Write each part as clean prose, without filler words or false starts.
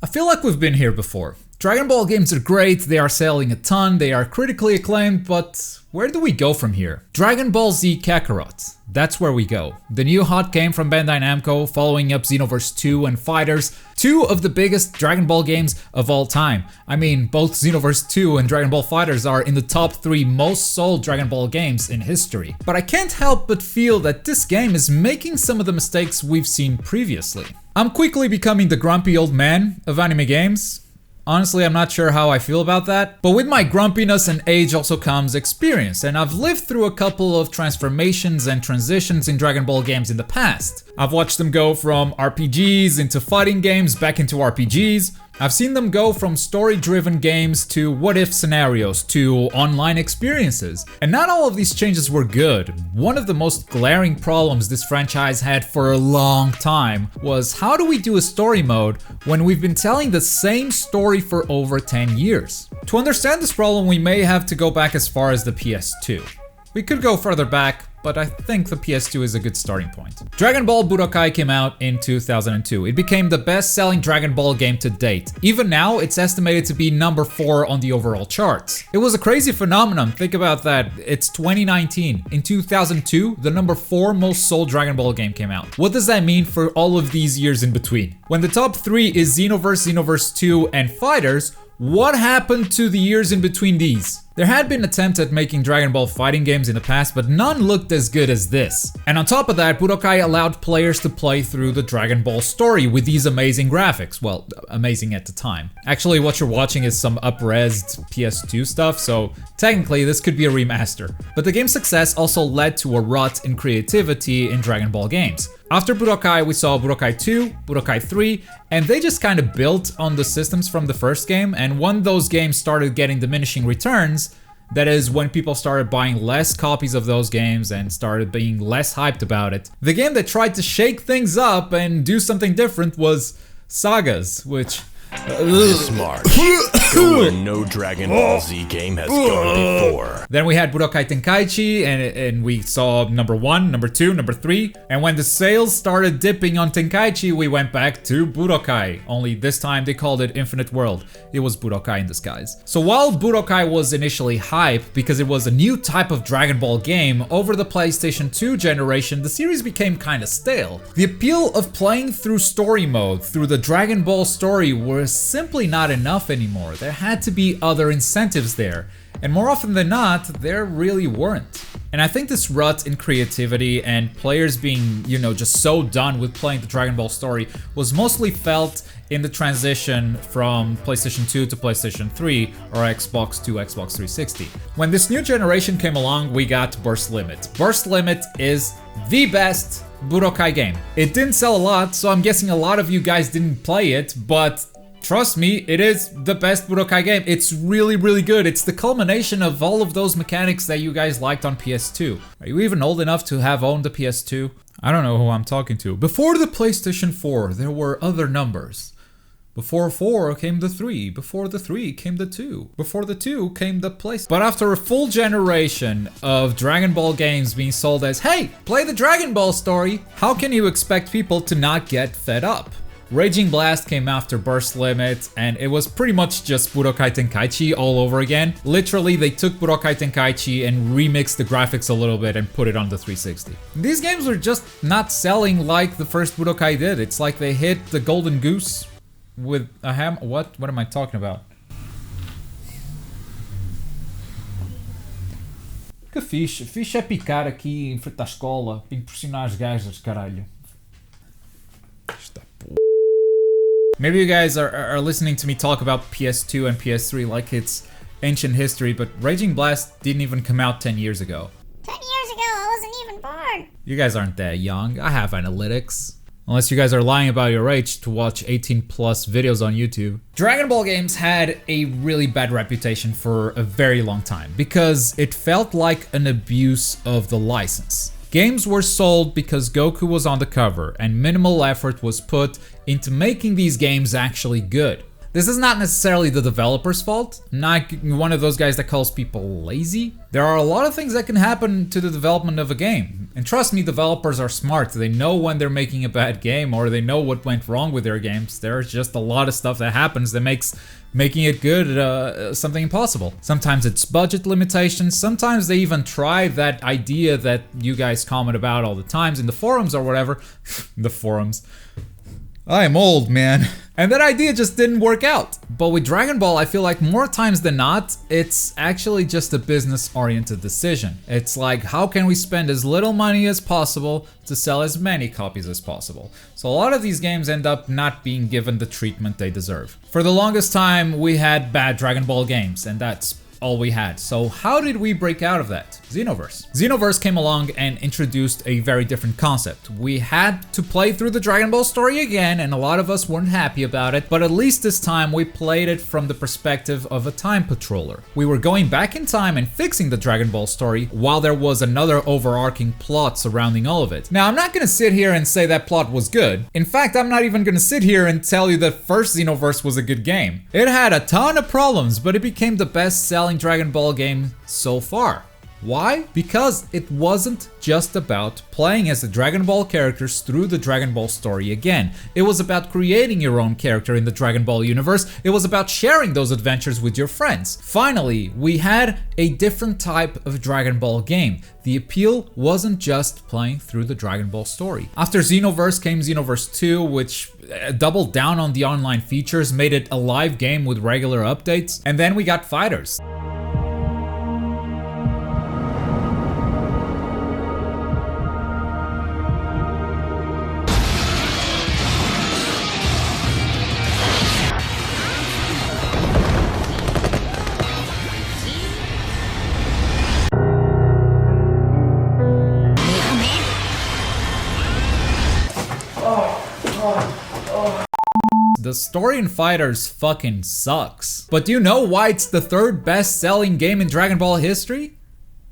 I feel like we've been here before. Dragon Ball games are great, they are selling a ton, they are critically acclaimed, but where do we go from here? Dragon Ball Z Kakarot. That's where we go. The new hot game from Bandai Namco, following up Xenoverse 2 and Fighters, two of the biggest Dragon Ball games of all time. I mean, both Xenoverse 2 and Dragon Ball FighterZ are in the top 3 most sold Dragon Ball games in history. But I can't help but feel that this game is making some of the mistakes we've seen previously. I'm quickly becoming the grumpy old man of anime games. Honestly, I'm not sure how I feel about that, but with my grumpiness and age also comes experience, and I've lived through a couple of transformations and transitions in Dragon Ball games in the past. I've watched them go from RPGs into fighting games back into RPGs. I've seen them go from story-driven games to what-if scenarios to online experiences. And not all of these changes were good. One of the most glaring problems this franchise had for a long time was, how do we do a story mode when we've been telling the same story for over 10 years? To understand this problem, we may have to go back as far as the PS2. We could go further back, but I think the PS2 is a good starting point. Dragon Ball Budokai came out in 2002. It became the best-selling Dragon Ball game to date. Even now, it's estimated to be number 4 on the overall charts. It was a crazy phenomenon, think about that. It's 2019. In 2002, the number 4 most sold Dragon Ball game came out. What does that mean for all of these years in between? When the top 3 is Xenoverse, Xenoverse 2, and Fighters, what happened to the years in between these? There had been attempts at making Dragon Ball fighting games in the past, but none looked as good as this. And on top of that, Budokai allowed players to play through the Dragon Ball story with these amazing graphics. Well, amazing at the time. Actually, what you're watching is some up-resed PS2 stuff, so technically this could be a remaster. But the game's success also led to a rut in creativity in Dragon Ball games. After Budokai, we saw Budokai 2, Budokai 3, and they just kind of built on the systems from the first game, and when those games started getting diminishing returns, that is, when people started buying less copies of those games and started being less hyped about it, the game that tried to shake things up and do something different was Sagas, which... This March, go where no Dragon Ball Z game has gone before. Then we had Budokai Tenkaichi, and we saw number 1, number 2, number 3. And when the sales started dipping on Tenkaichi, we went back to Budokai. Only this time they called it Infinite World. It was Budokai in disguise. So while Budokai was initially hype because it was a new type of Dragon Ball game, over the PlayStation 2 generation, the series became kinda stale. The appeal of playing through story mode, through the Dragon Ball story, was simply not enough anymore. There had to be other incentives there. And more often than not, there really weren't. And I think this rut in creativity and players being, just so done with playing the Dragon Ball story was mostly felt in the transition from PlayStation 2 to PlayStation 3 or Xbox to Xbox 360. When this new generation came along, we got Burst Limit. Burst Limit is the best Budokai game. It didn't sell a lot, so I'm guessing a lot of you guys didn't play it, but trust me, it is the best Budokai game. It's really, really good. It's the culmination of all of those mechanics that you guys liked on PS2. Are you even old enough to have owned the PS2? I don't know who I'm talking to. Before the PlayStation 4, there were other numbers. Before 4 came the 3, before the 3 came the 2, before the 2 came the PlayStation. But after a full generation of Dragon Ball games being sold as, hey, play the Dragon Ball story, how can you expect people to not get fed up? Raging Blast came after Burst Limit, and it was pretty much just Budokai Tenkaichi all over again. Literally, they took Budokai Tenkaichi and remixed the graphics a little bit and put it on the 360. These games were just not selling like the first Budokai did. It's like they hit the golden goose with a ham. What am I talking about? Que fixe. Fixe é picar aqui em frente à escola, impressionar as gajas, caralho. Maybe you guys are listening to me talk about PS2 and PS3 like it's ancient history, but Raging Blast didn't even come out 10 years ago. 10 years ago, I wasn't even born. You guys aren't that young. I have analytics. Unless you guys are lying about your age to watch 18 plus videos on YouTube. Dragon Ball games had a really bad reputation for a very long time because it felt like an abuse of the license. Games were sold because Goku was on the cover and minimal effort was put into making these games actually good. This is not necessarily the developer's fault. I'm not one of those guys that calls people lazy. There are a lot of things that can happen to the development of a game. And trust me, developers are smart. They know when they're making a bad game, or they know what went wrong with their games. There's just a lot of stuff that happens that makes making it good something impossible. Sometimes it's budget limitations. Sometimes they even try that idea that you guys comment about all the times in the forums or whatever. The forums. I am old, man. And that idea just didn't work out. But with Dragon Ball, I feel like more times than not, it's actually just a business-oriented decision. It's like, how can we spend as little money as possible to sell as many copies as possible? So a lot of these games end up not being given the treatment they deserve. For the longest time, we had bad Dragon Ball games, and that's all we had. So how did we break out of that? Xenoverse. Xenoverse came along and introduced a very different concept. We had to play through the Dragon Ball story again, and a lot of us weren't happy about it, but at least this time we played it from the perspective of a time patroller. We were going back in time and fixing the Dragon Ball story while there was another overarching plot surrounding all of it. Now, I'm not gonna sit here and say that plot was good. In fact, I'm not even gonna sit here and tell you that first Xenoverse was a good game. It had a ton of problems, but it became the best-selling Dragon Ball game so far. Why? Because it wasn't just about playing as the Dragon Ball characters through the Dragon Ball story again. It was about creating your own character in the Dragon Ball universe. It was about sharing those adventures with your friends. Finally, we had a different type of Dragon Ball game. The appeal wasn't just playing through the Dragon Ball story. After Xenoverse came Xenoverse 2, which doubled down on the online features, made it a live game with regular updates, and then we got Fighters. The story in Fighters fucking sucks. But do you know why it's the third best-selling game in Dragon Ball history?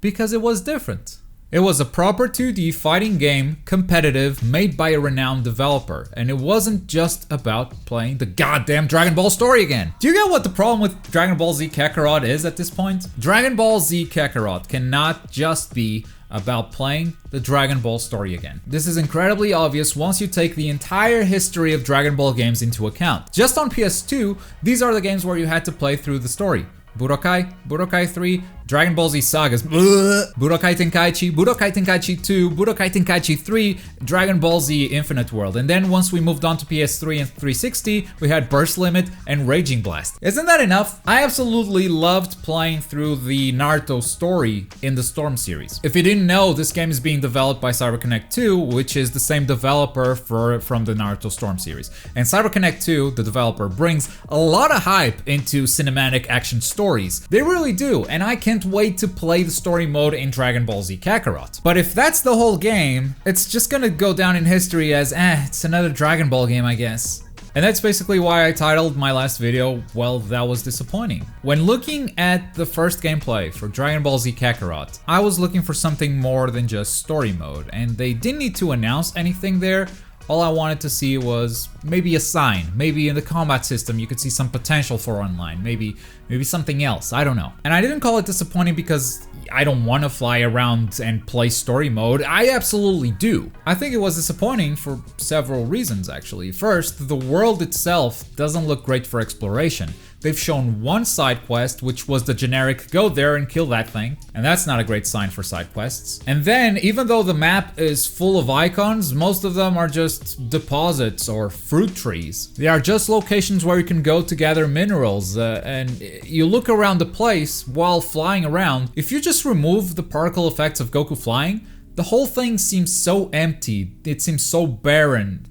Because it was different. It was a proper 2D fighting game, competitive, made by a renowned developer. And it wasn't just about playing the goddamn Dragon Ball story again. Do you get what the problem with Dragon Ball Z Kakarot is at this point? Dragon Ball Z Kakarot cannot just be about playing the Dragon Ball story again. This is incredibly obvious once you take the entire history of Dragon Ball games into account. Just on PS2, these are the games where you had to play through the story. Budokai, Budokai 3, Dragon Ball Z Sagas, Budokai Tenkaichi 2, Budokai Tenkaichi 3, Dragon Ball Z Infinite World. And then once we moved on to PS3 and 360, we had Burst Limit and Raging Blast. Isn't that enough? I absolutely loved playing through the Naruto story in the Storm series. If you didn't know, this game is being developed by CyberConnect 2, which is the same developer from the Naruto Storm series. And CyberConnect 2, the developer, brings a lot of hype into cinematic action stories. They really do, and I can't wait to play the story mode in Dragon Ball Z Kakarot. But if that's the whole game, it's just gonna go down in history as, it's another Dragon Ball game, I guess. And that's basically why I titled my last video, well, that was disappointing. When looking at the first gameplay for Dragon Ball Z Kakarot, I was looking for something more than just story mode, and they didn't need to announce anything there. All I wanted to see was maybe a sign, maybe in the combat system you could see some potential for online, maybe something else, I don't know. And I didn't call it disappointing because I don't want to fly around and play story mode. I absolutely do. I think it was disappointing for several reasons actually. First, the world itself doesn't look great for exploration. They've shown one side quest, which was the generic go there and kill that thing, and that's not a great sign for side quests. And then, even though the map is full of icons, most of them are just deposits or fruit trees. They are just locations where you can go to gather minerals, and you look around the place while flying around. If you just remove the particle effects of Goku flying, the whole thing seems so empty, it seems so barren.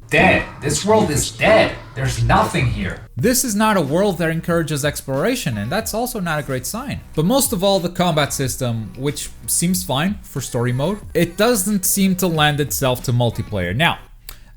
Dead. This world is dead. There's nothing here. This is not a world that encourages exploration, and that's also not a great sign. But most of all, the combat system, which seems fine for story mode, it doesn't seem to lend itself to multiplayer. Now,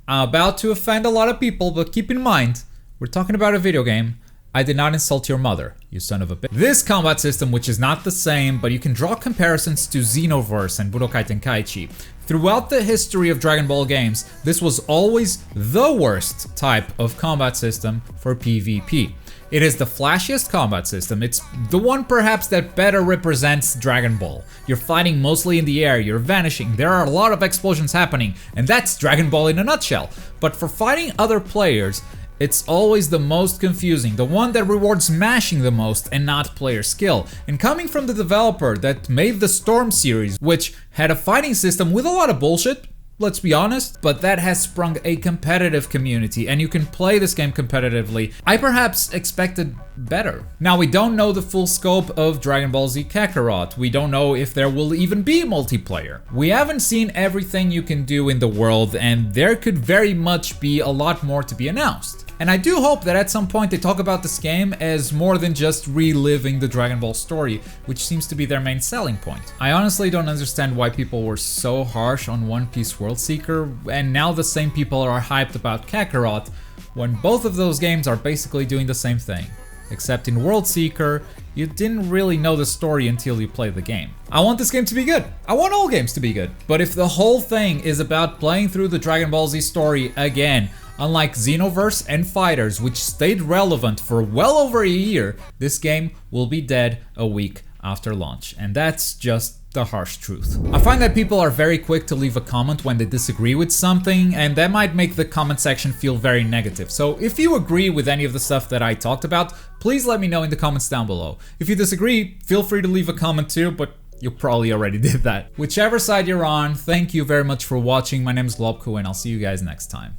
I'm about to offend a lot of people, but keep in mind, we're talking about a video game. I did not insult your mother, you son of a bitch. This combat system, which is not the same, but you can draw comparisons to Xenoverse and Budokai Tenkaichi. Throughout the history of Dragon Ball games, this was always the worst type of combat system for PvP. It is the flashiest combat system. It's the one perhaps that better represents Dragon Ball. You're fighting mostly in the air, you're vanishing, there are a lot of explosions happening, and that's Dragon Ball in a nutshell. But for fighting other players, it's always the most confusing, the one that rewards mashing the most and not player skill. And coming from the developer that made the Storm series, which had a fighting system with a lot of bullshit, let's be honest, but that has sprung a competitive community and you can play this game competitively, I perhaps expected better. Now, we don't know the full scope of Dragon Ball Z Kakarot. We don't know if there will even be multiplayer. We haven't seen everything you can do in the world, and there could very much be a lot more to be announced. And I do hope that at some point they talk about this game as more than just reliving the Dragon Ball story, which seems to be their main selling point. I honestly don't understand why people were so harsh on One Piece World Seeker, and now the same people are hyped about Kakarot, when both of those games are basically doing the same thing. Except in World Seeker, you didn't really know the story until you play the game. I want this game to be good. I want all games to be good. But if the whole thing is about playing through the Dragon Ball Z story again, unlike Xenoverse and Fighters, which stayed relevant for well over a year, this game will be dead a week after launch. And that's just the harsh truth. I find that people are very quick to leave a comment when they disagree with something, and that might make the comment section feel very negative. So if you agree with any of the stuff that I talked about, please let me know in the comments down below. If you disagree, feel free to leave a comment too, but you probably already did that. Whichever side you're on, thank you very much for watching. My name is Globku, and I'll see you guys next time.